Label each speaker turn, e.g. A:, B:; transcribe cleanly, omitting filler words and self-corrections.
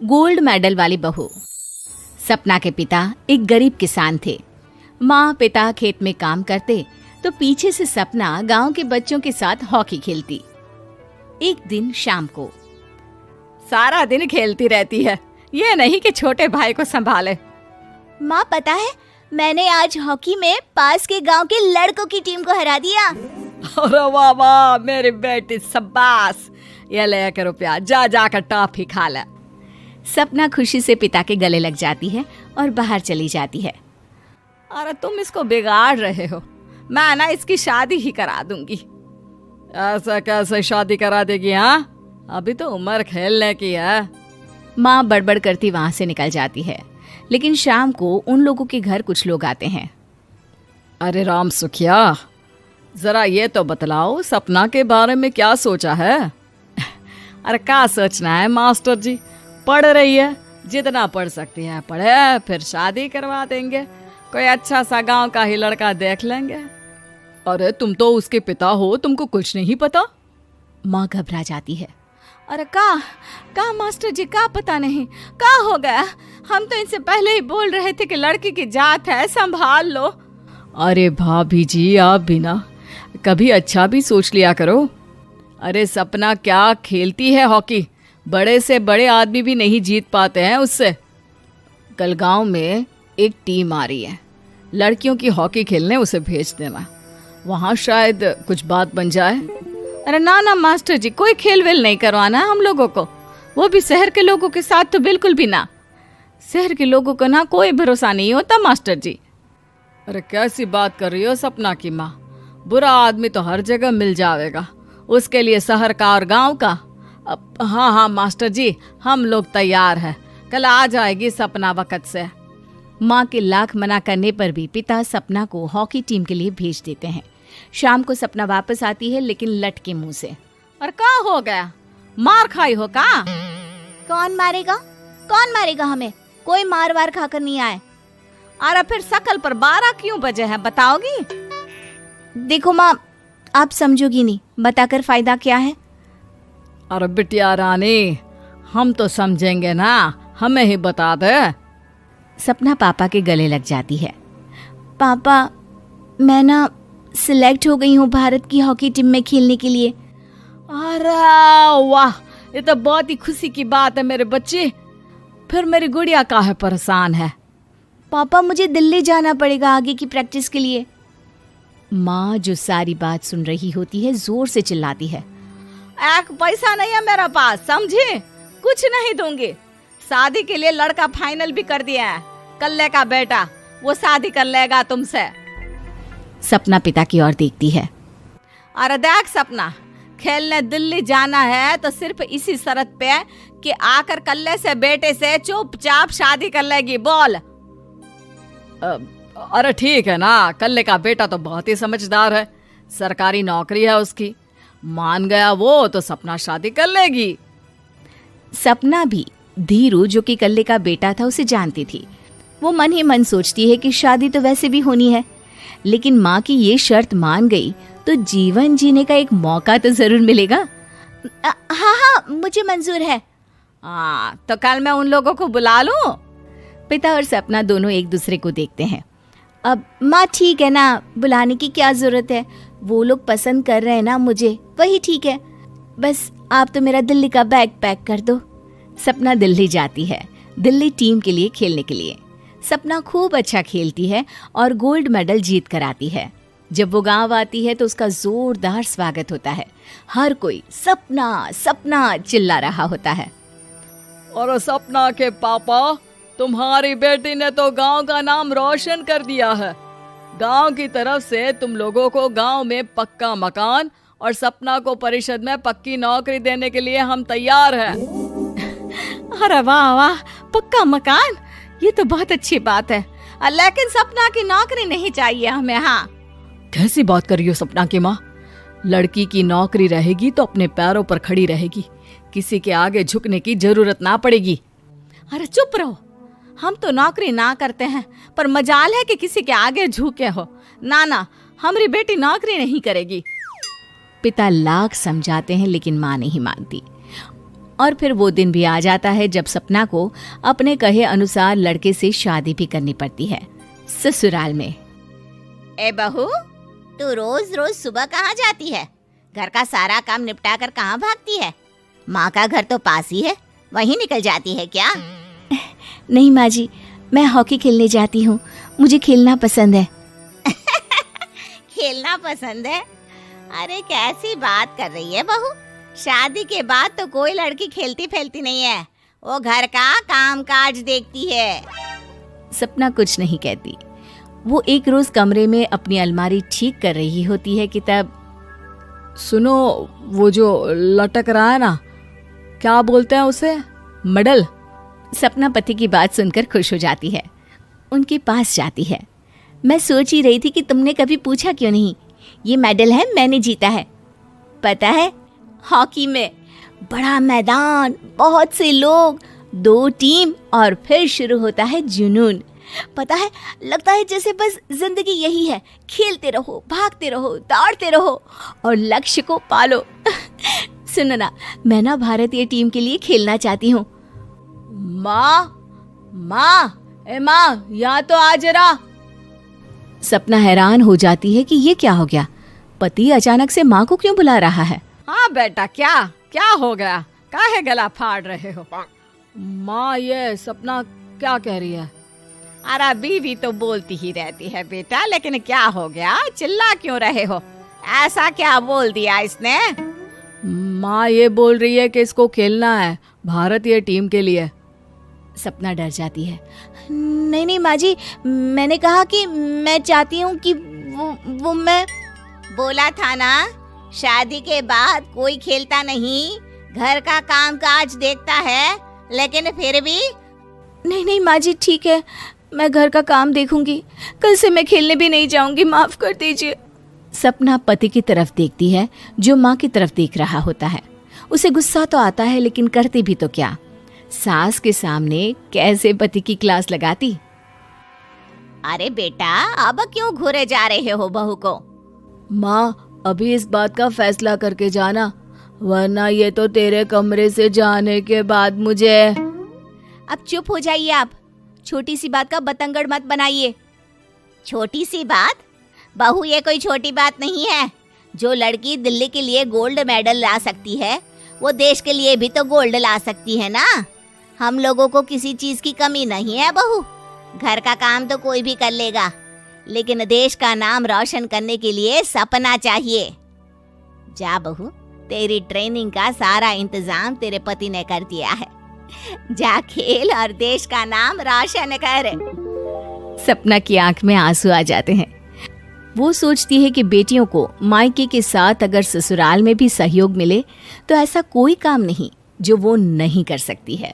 A: Gold medal वाली बहू। सपना के पिता एक गरीब किसान थे। माँ पिता खेत में काम करते तो पीछे से सपना गांव के बच्चों के साथ हॉकी खेलती। एक दिन शाम को,
B: सारा दिन खेलती रहती है, ये नहीं कि छोटे भाई को संभाले।
C: माँ पता है, मैंने आज हॉकी में पास के गांव के लड़कों की टीम को हरा दिया।
B: अरे वाह वाह मेरी बेटी, शाबाश। ये लेकर रुपया, जा जाकर टॉफी खा ले।
A: सपना खुशी से पिता के गले लग जाती है और बाहर चली जाती है।
B: अरे तुम इसको बिगाड़ रहे हो, मैं ना इसकी शादी ही करा दूंगी। ऐसा कैसे शादी करा देगी? हाँ, अभी तो उम्र खेलने की है।
A: माँ बड़बड़ करती वहां से निकल जाती है। लेकिन शाम को उन लोगों के घर कुछ लोग आते हैं।
B: अरे राम सुखिया, जरा ये तो बतलाओ, सपना के बारे में क्या सोचा है? अरे क्या सोचना है मास्टर जी, पढ़ रही है, जितना पढ़ सकती है पढ़े, फिर शादी करवा देंगे, कोई अच्छा सा गांव का ही लड़का देख लेंगे। अरे तुम तो उसके पिता हो, तुमको कुछ नहीं पता?
A: माँ घबरा जाती है।
B: अरे का मास्टर जी, का पता नहीं, का हो गया? हम तो इनसे पहले ही बोल रहे थे कि लड़की की जात है, संभाल लो। अरे भाभी जी, आप भी ना कभी अच्छा भी सोच लिया करो। अरे सपना क्या खेलती है हॉकी, बड़े से बड़े आदमी भी नहीं जीत पाते हैं उससे। कल गांव में एक टीम आ रही है, लड़कियों की हॉकी खेलने उसे भेज देना, वहाँ शायद कुछ बात बन जाए। अरे ना मास्टर जी, कोई खेल वेल नहीं करवाना हम लोगों को, वो भी शहर के लोगों के साथ तो बिल्कुल भी ना। शहर के लोगों को ना कोई भरोसा नहीं होता मास्टर जी। अरे कैसी बात कर रही हो सपना की माँ, बुरा आदमी तो हर जगह मिल जाएगा, उसके लिए शहर का और गांव का। हाँ मास्टर जी, हम लोग तैयार हैं, कल आ जाएगी सपना वक्त से।
A: माँ के लाख मना करने पर भी पिता सपना को हॉकी टीम के लिए भेज देते हैं। शाम को सपना वापस आती है, लेकिन लट के मुंह से।
B: और क्या हो गया, मार खाई हो का?
C: कौन मारेगा हमें? कोई मार वार खाकर नहीं आए।
B: अरे फिर शकल पर 12 क्यों बजे हैं, बताओगी?
C: देखो माँ, आप समझोगी नहीं, बताकर फायदा क्या है?
B: अरे बिटिया रानी, हम तो समझेंगे ना, हमें ही बता दे।
A: सपना पापा के गले लग जाती है।
C: पापा, मैं ना सिलेक्ट हो गई हूँ भारत की हॉकी टीम में खेलने के लिए।
B: अरे वाह, ये तो बहुत ही खुशी की बात है मेरे बच्चे। फिर मेरी गुड़िया काहे परेशान है?
C: पापा, मुझे दिल्ली जाना पड़ेगा आगे की प्रैक्टिस के लिए।
A: माँ जो सारी बात सुन रही होती है, जोर से चिल्लाती है।
B: एक पैसा नहीं है मेरा पास, समझी? कुछ नहीं दूंगी। शादी के लिए लड़का फाइनल भी कर दिया है, कल्ले का बेटा, वो शादी कर लेगा तुमसे।
A: सपना पिता की ओर देखती है।
B: अरे देख सपना, खेलने दिल्ली जाना है तो सिर्फ इसी शर्त पे कि आकर कल्ले से बेटे से चुपचाप शादी कर लेगी, बोल। अरे ठीक है ना, कल्ले का बेटा तो बहुत ही समझदार है, सरकारी नौकरी है उसकी, मान गया वो तो सपना शादी कर लेगी।
A: सपना भी धीरू, जो कि कल्ले का बेटा था, उसे जानती थी। वो मन ही मन सोचती है कि शादी तो वैसे भी होनी है, लेकिन माँ की ये शर्त मान गई तो जीवन जीने का एक मौका तो जरूर मिलेगा।
C: हाँ, मुझे मंजूर है।
B: तो कल मैं उन लोगों को बुला लूं?
A: पिता और सपना दोनों एक दूसरे को देखते हैं।
C: अब माँ ठीक है ना, बुलाने की क्या जरूरत है, वो लोग पसंद कर रहे हैं ना मुझे, वही ठीक है। बस आप तो मेरा दिल्ली का बैग पैक कर दो।
A: सपना दिल्ली जाती है, दिल्ली टीम के लिए खेलने के लिए। सपना खूब अच्छा खेलती है और गोल्ड मेडल जीत कर आती है। जब वो गांव आती है तो उसका जोरदार स्वागत होता है। हर कोई सपना सपना चिल्ला रहा होता है।
B: और सपना के पापा, तुम्हारी बेटी ने तो गांव का नाम रोशन कर दिया है। गांव की तरफ से तुम लोगों को गांव में पक्का मकान और सपना को परिषद में पक्की नौकरी देने के लिए हम तैयार हैं। अरे वाह वाह, पक्का मकान, ये तो बहुत अच्छी बात है, लेकिन सपना की नौकरी नहीं चाहिए हमें। हाँ, कैसी बात कर रही हो सपना की माँ? लड़की की नौकरी रहेगी तो अपने पैरों पर खड़ी रहेगी, किसी के आगे झुकने की जरूरत ना पड़ेगी। अरे चुप रहो, हम तो नौकरी ना करते हैं, पर मजाल है कि किसी के आगे झुके हो। ना, हमारी बेटी नौकरी नहीं करेगी।
A: पिता लाख समझाते हैं, लेकिन माँ नहीं मानती। और फिर वो दिन भी आ जाता है जब सपना को अपने कहे अनुसार लड़के से शादी भी करनी पड़ती है। ससुराल में
C: ए बहू, तू रोज रोज सुबह कहाँ जाती है? घर का सारा काम निपटा कर कहाँ भागती है? माँ का घर तो पास ही है, वहीं निकल जाती है क्या?
B: नहीं माँ जी, मैं हॉकी खेलने जाती हूँ, मुझे खेलना पसंद है।
C: खेलना पसंद है? अरे कैसी बात कर रही है बहू, शादी के बाद तो कोई लड़की खेलती फैलती नहीं है, वो घर का काम काज देखती है।
A: सपना कुछ नहीं कहती। वो एक रोज कमरे में अपनी अलमारी ठीक कर रही होती है कि तब
B: सुनो, वो जो लटक रहा है ना, क्या बोलते हैं उसे? मेडल।
A: सपना पति की बात सुनकर खुश हो जाती है, उनके पास जाती है। मैं सोच ही रही थी कि तुमने कभी पूछा क्यों नहीं। ये मेडल है, मैंने जीता है, पता है, हॉकी में। बड़ा मैदान, बहुत से लोग, 2 टीम और फिर शुरू होता है जुनून। पता है, लगता है जैसे बस जिंदगी यही है, खेलते रहो, भागते रहो, दौड़ते रहो और लक्ष्य को पालो। सुनो ना, मैं ना भारतीय टीम के लिए खेलना चाहती हूँ।
B: माँ, यहाँ तो आ जरा।
A: सपना हैरान हो जाती है कि ये क्या हो गया, पति अचानक से माँ को क्यों बुला रहा है।
B: हाँ बेटा, क्या हो गया? काहे गला फाड़ रहे हो? माँ, ये सपना क्या कह रही है?
C: अरे बीवी तो बोलती ही रहती है बेटा, लेकिन क्या हो गया, चिल्ला क्यों रहे हो? ऐसा क्या बोल दिया इसने?
B: माँ ये बोल रही है कि इसको खेलना है भारतीय टीम के लिए।
A: सपना डर जाती है।
C: नहीं माँ जी, मैंने कहा कि मैं चाहती हूँ कि वो मैं बोला था ना, शादी के बाद कोई खेलता नहीं, घर का काम काज देखता है, लेकिन फिर भी।
B: नहीं माँ जी, ठीक है, मैं घर का काम देखूंगी, कल से मैं खेलने भी नहीं जाऊंगी, माफ कर दीजिए।
A: सपना पति की तरफ देखती है जो माँ की तरफ देख रहा होता है। उसे गुस्सा तो आता है, लेकिन करती भी तो क्या, सास के सामने कैसे पति की क्लास लगाती।
C: अरे बेटा, अब क्यों घूरे जा रहे हो बहू को?
B: माँ, अभी इस बात का फैसला करके जाना, वरना ये तो तेरे कमरे से जाने के बाद मुझे।
C: अब चुप हो जाइए आप, छोटी सी बात का बतंगड़ मत बनाइए। छोटी सी बात? बहू, ये कोई छोटी बात नहीं है। जो लड़की दिल्ली के लिए गोल्ड मेडल ला सकती है, वो देश के लिए भी तो गोल्ड ला सकती है ना। हम लोगों को किसी चीज की कमी नहीं है बहू, घर का काम तो कोई भी कर लेगा, लेकिन देश का नाम रोशन करने के लिए सपना चाहिए। जा बहू, तेरी ट्रेनिंग का सारा इंतजाम तेरे पति ने कर दिया है, जा खेल और देश का नाम रोशन कर।
A: सपना की आंख में आंसू आ जाते हैं। वो सोचती है कि बेटियों को मायके के साथ अगर ससुराल में भी सहयोग मिले तो ऐसा कोई काम नहीं जो वो नहीं कर सकती है।